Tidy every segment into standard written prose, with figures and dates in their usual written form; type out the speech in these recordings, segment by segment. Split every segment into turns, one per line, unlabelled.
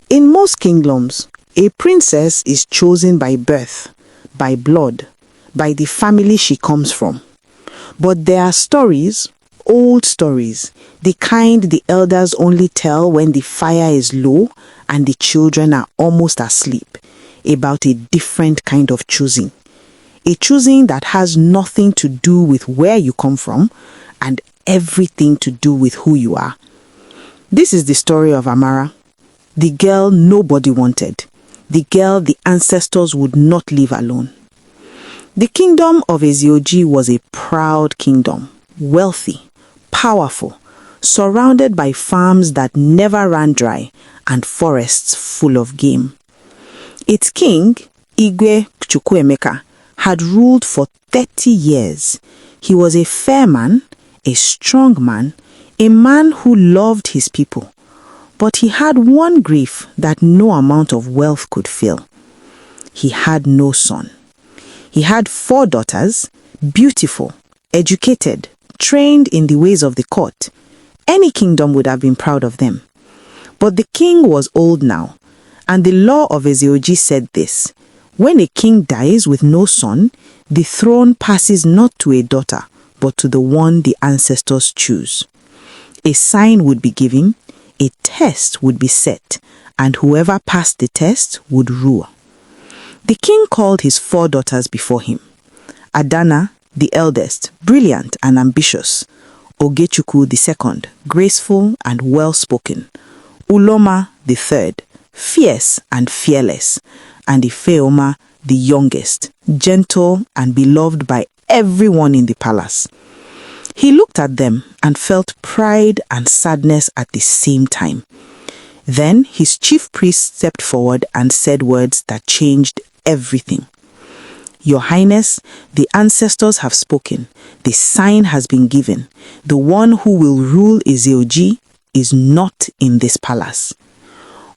In most kingdoms, a princess is chosen by birth, by blood, by the family she comes from. But there are stories, old stories, the kind the elders only tell when the fire is low and the children are almost asleep, about a different kind of choosing. A choosing that has nothing to do with where you come from and everything to do with who you are. This is the story of Amara, the girl nobody wanted, the girl the ancestors would not leave alone. The kingdom of Ezioji was a proud kingdom, wealthy, powerful, surrounded by farms that never ran dry and forests full of game. Its king, Igwe Chukwuemeka, had ruled for 30 years. He was a fair man, a strong man, a man who loved his people. But he had one grief that no amount of wealth could fill. He had no son. He had 4 daughters, beautiful, educated, trained in the ways of the court. Any kingdom would have been proud of them. But the king was old now, and the law of Ezioji said this: when a king dies with no son, the throne passes not to a daughter, but to the one the ancestors choose. A sign would be given, a test would be set, and whoever passed the test would rule. The king called his 4 daughters before him. Adana, the eldest, brilliant and ambitious. Ogechukwu the second, graceful and well-spoken. Uloma the third, fierce and fearless. And Ifeoma the youngest, gentle and beloved by everyone in the palace. He looked at them and felt pride and sadness at the same time. Then his chief priest stepped forward and said words that changed everything. Your Highness, the ancestors have spoken. The sign has been given. The one who will rule Ezioji is not in this palace.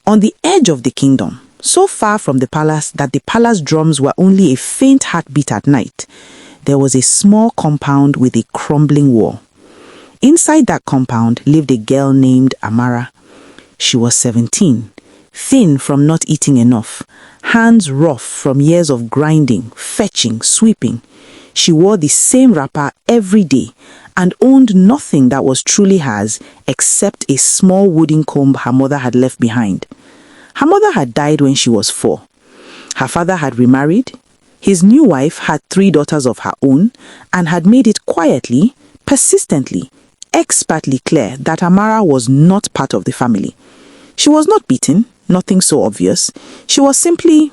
On the edge of the kingdom, so far from the palace that the palace drums were only a faint heartbeat at night, there was a small compound with a crumbling wall. Inside that compound lived a girl named Amara. She was 17, thin from not eating enough, hands rough from years of grinding, fetching, sweeping. She wore the same wrapper every day and owned nothing that was truly hers except a small wooden comb her mother had left behind. Her mother had died when she was 4. Her father had remarried. His new wife had 3 daughters of her own and had made it quietly, persistently, expertly clear that Amara was not part of the family. She was not beaten, nothing so obvious. She was simply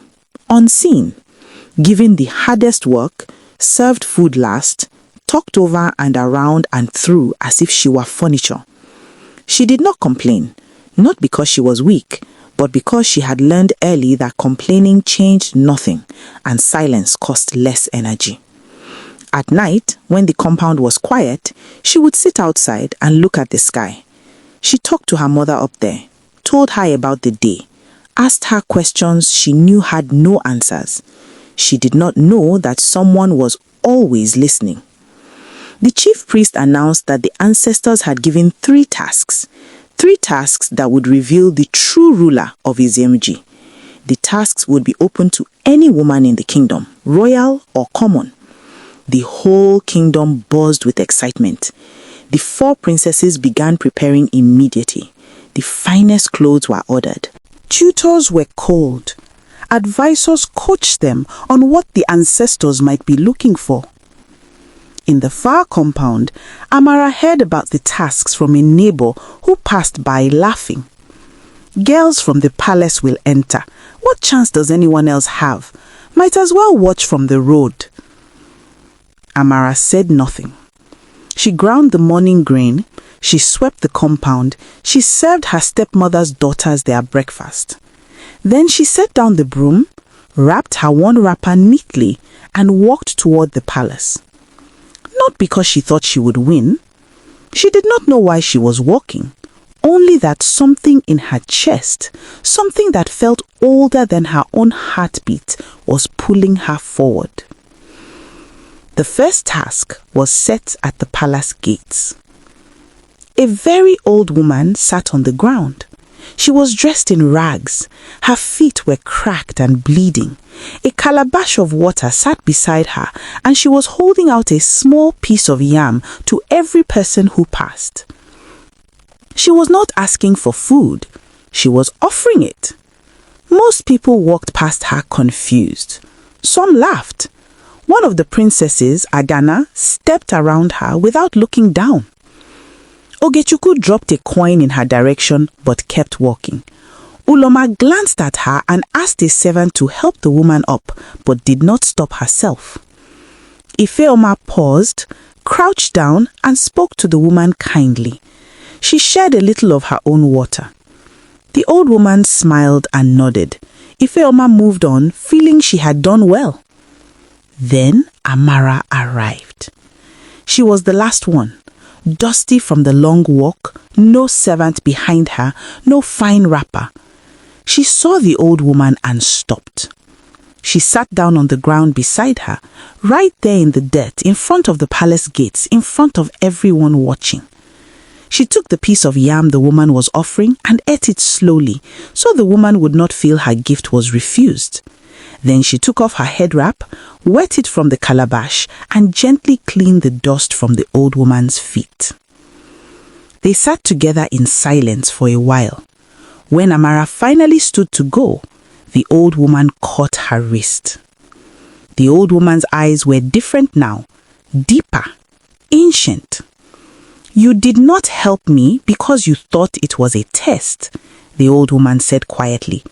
unseen, given the hardest work, served food last, talked over and around and through as if she were furniture. She did not complain, not because she was weak, but because she had learned early that complaining changed nothing and silence cost less energy. At night, when the compound was quiet, she would sit outside and look at the sky. She talked to her mother up there, told her about the day, asked her questions she knew had no answers. She did not know that someone was always listening. The chief priest announced that the ancestors had given 3 tasks that would reveal the true ruler of Ezioji. The tasks would be open to any woman in the kingdom, royal or common. The whole kingdom buzzed with excitement. The 4 princesses began preparing immediately. The finest clothes were ordered.
Tutors were called. Advisors coached them on what the ancestors might be looking for. In the far compound, Amara heard about the tasks from a neighbor who passed by laughing. Girls from the palace will enter. What chance does anyone else have? Might as well watch from the road. Amara said nothing. She ground the morning grain. She swept the compound. She served her stepmother's daughters their breakfast. Then she set down the broom, wrapped her one wrapper neatly, and walked toward the palace. Not because she thought she would win. She did not know why she was walking, only that something in her chest, something that felt older than her own heartbeat, was pulling her forward. The first task was set at the palace gates. A very old woman sat on the ground. She was dressed in rags. Her feet were cracked and bleeding. A calabash of water sat beside her, and she was holding out a small piece of yam to every person who passed. She was not asking for food. She was offering it. Most people walked past her confused. Some laughed. One of the princesses, Agana, stepped around her without looking down. Ogechukwu dropped a coin in her direction but kept walking. Uloma glanced at her and asked a servant to help the woman up but did not stop herself. Ifeoma paused, crouched down and spoke to the woman kindly. She shared a little of her own water. The old woman smiled and nodded. Ifeoma moved on, feeling she had done well. Then Amara arrived. She was the last one, dusty from the long walk, no servant behind her, no fine wrapper. She saw the old woman and stopped. She sat down on the ground beside her, right there in the dirt, in front of the palace gates, in front of everyone watching. She took the piece of yam the woman was offering and ate it slowly, so the woman would not feel her gift was refused. Then she took off her head wrap, wet it from the calabash, and gently cleaned the dust from the old woman's feet. They sat together in silence for a while. When Amara finally stood to go, the old woman caught her wrist. The old woman's eyes were different now, deeper, ancient. "You did not help me because you thought it was a test," the old woman said quietly.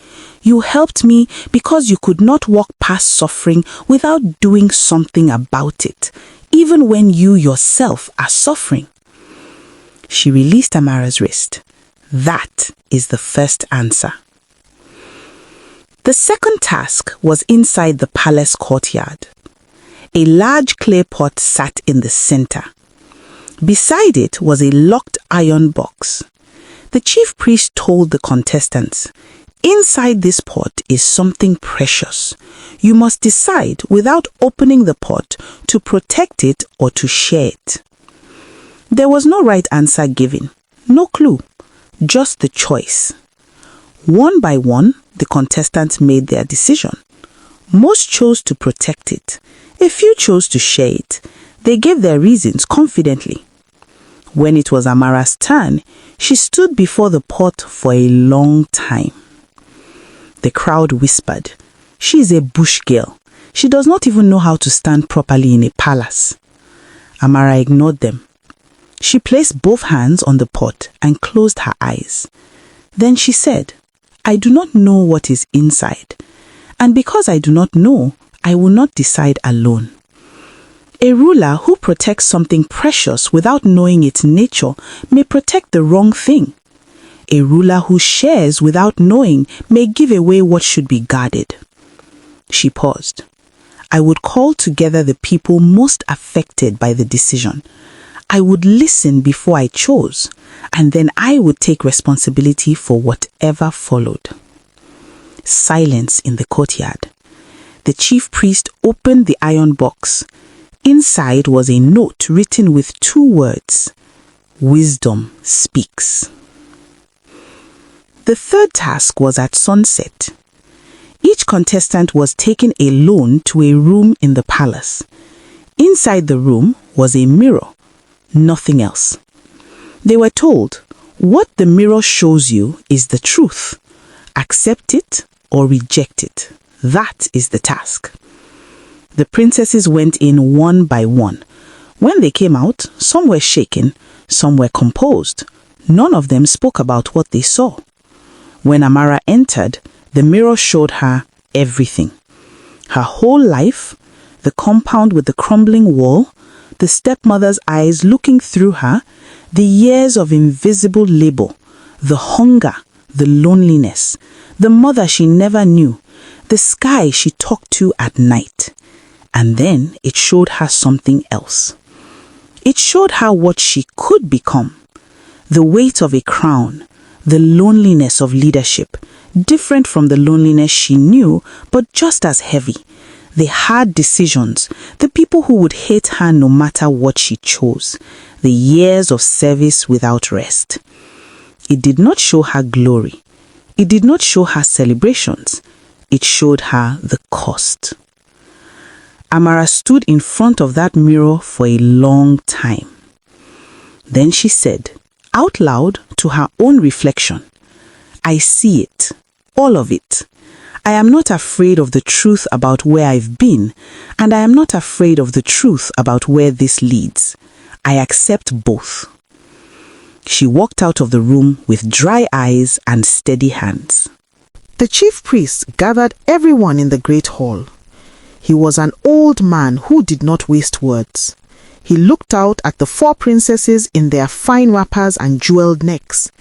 "You helped me because you could not walk past suffering without doing something about it, even when you yourself are suffering." She released Amara's wrist. That is the first answer. The second task was inside the palace courtyard. A large clay pot sat in the center. Beside it was a locked iron box. The chief priest told the contestants, "Inside this pot is something precious. You must decide without opening the pot to protect it or to share it." There was no right answer given, no clue, just the choice. One by one, the contestants made their decision. Most chose to protect it. A few chose to share it. They gave their reasons confidently. When it was Amara's turn, she stood before the pot for a long time. The crowd whispered, "She is a bush girl. She does not even know how to stand properly in a palace." Amara ignored them. She placed both hands on the pot and closed her eyes. Then she said, "I do not know what is inside, and because I do not know, I will not decide alone." A ruler who protects something precious without knowing its nature may protect the wrong thing. A ruler who shares without knowing may give away what should be guarded. She paused. "I would call together the people most affected by the decision. I would listen before I chose, and then I would take responsibility for whatever followed." Silence in the courtyard. The chief priest opened the iron box. Inside was a note written with 2 words, "Wisdom speaks." The third task was at sunset. Each contestant was taken alone to a room in the palace. Inside the room was a mirror, nothing else. They were told, "What the mirror shows you is the truth. Accept it or reject it. That is the task." The princesses went in one by one. When they came out, some were shaken, some were composed. None of them spoke about what they saw. When Amara entered, the mirror showed her everything. Her whole life, the compound with the crumbling wall, the stepmother's eyes looking through her, the years of invisible labor, the hunger, the loneliness, the mother she never knew, the sky she talked to at night. And then it showed her something else. It showed her what she could become. The weight of a crown, the loneliness of leadership, different from the loneliness she knew, but just as heavy. The hard decisions, the people who would hate her no matter what she chose, the years of service without rest. It did not show her glory, It did not show her celebrations. It showed her the cost. Amara stood in front of that mirror for a long time. Then she said, out loud to her own reflection, I see it, all of it. I am not afraid of the truth about where I've been, and I am not afraid of the truth about where this leads. I accept both. She walked out of the room with dry eyes and steady hands.
The chief priest gathered everyone in the great hall. He was an old man who did not waste words. He looked out at the 4 princesses in their fine wrappers and jeweled necks.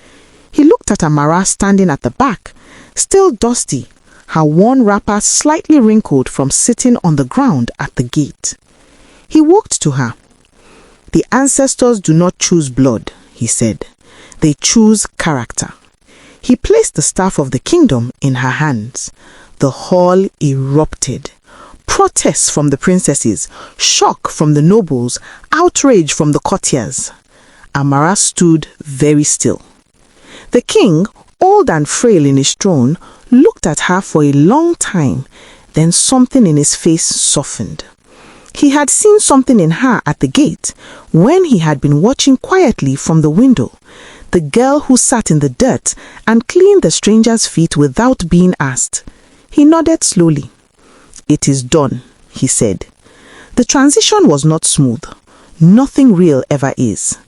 He looked at Amara standing at the back, still dusty, her worn wrapper slightly wrinkled from sitting on the ground at the gate. He walked to her. The ancestors do not choose blood, he said. They choose character. He placed the staff of the kingdom in her hands. The hall erupted. Protests from the princesses, shock from the nobles, outrage from the courtiers. Amara stood very still. The king, old and frail in his throne, looked at her for a long time, then something in his face softened. He had seen something in her at the gate when he had been watching quietly from the window, the girl who sat in the dirt and cleaned the stranger's feet without being asked. He nodded slowly. It is done, he said. The transition was not smooth. Nothing real ever is.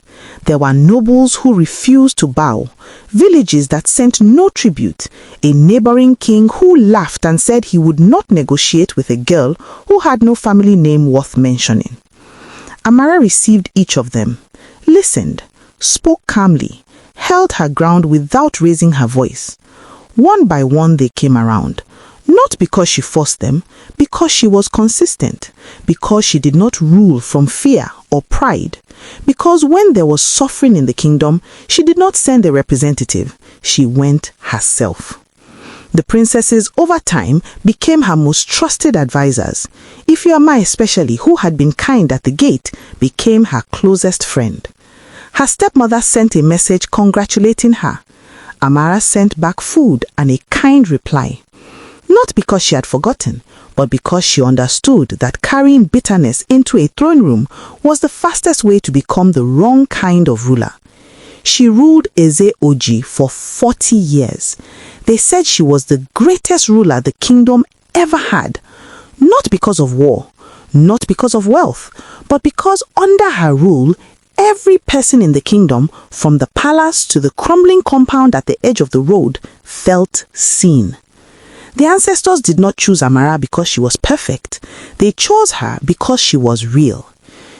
There were nobles who refused to bow, villages that sent no tribute, a neighboring king who laughed and said he would not negotiate with a girl who had no family name worth mentioning. Amara received each of them, listened, spoke calmly, held her ground without raising her voice. One by one they came around. Not because she forced them, because she was consistent, because she did not rule from fear or pride, because when there was suffering in the kingdom, she did not send a representative, she went herself. The princesses over time became her most trusted advisors. Ifeoma especially, who had been kind at the gate, became her closest friend. Her stepmother sent a message congratulating her. Amara sent back food and a kind reply. Not because she had forgotten, but because she understood that carrying bitterness into a throne room was the fastest way to become the wrong kind of ruler. She ruled Eze Oji for 40 years. They said she was the greatest ruler the kingdom ever had, not because of war, not because of wealth, but because under her rule, every person in the kingdom, from the palace to the crumbling compound at the edge of the road, felt seen. The ancestors did not choose Amara because she was perfect. They chose her because she was real.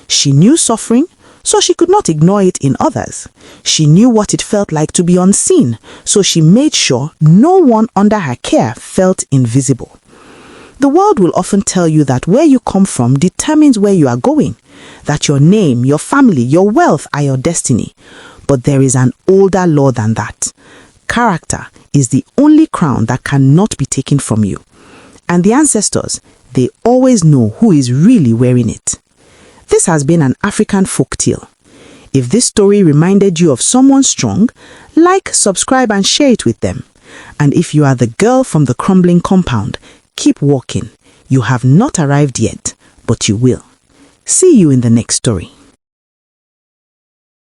She knew suffering, so she could not ignore it in others. She knew what it felt like to be unseen, so she made sure no one under her care felt invisible. The world will often tell you that where you come from determines where you are going, that your name, your family, your wealth are your destiny. But there is an older law than that. Character is the only crown that cannot be taken from you. And the ancestors, they always know who is really wearing it. This has been an African folktale. If this story reminded you of someone strong, like, subscribe and share it with them. And if you are the girl from the crumbling compound, keep walking. You have not arrived yet, but you will. See you in the next story.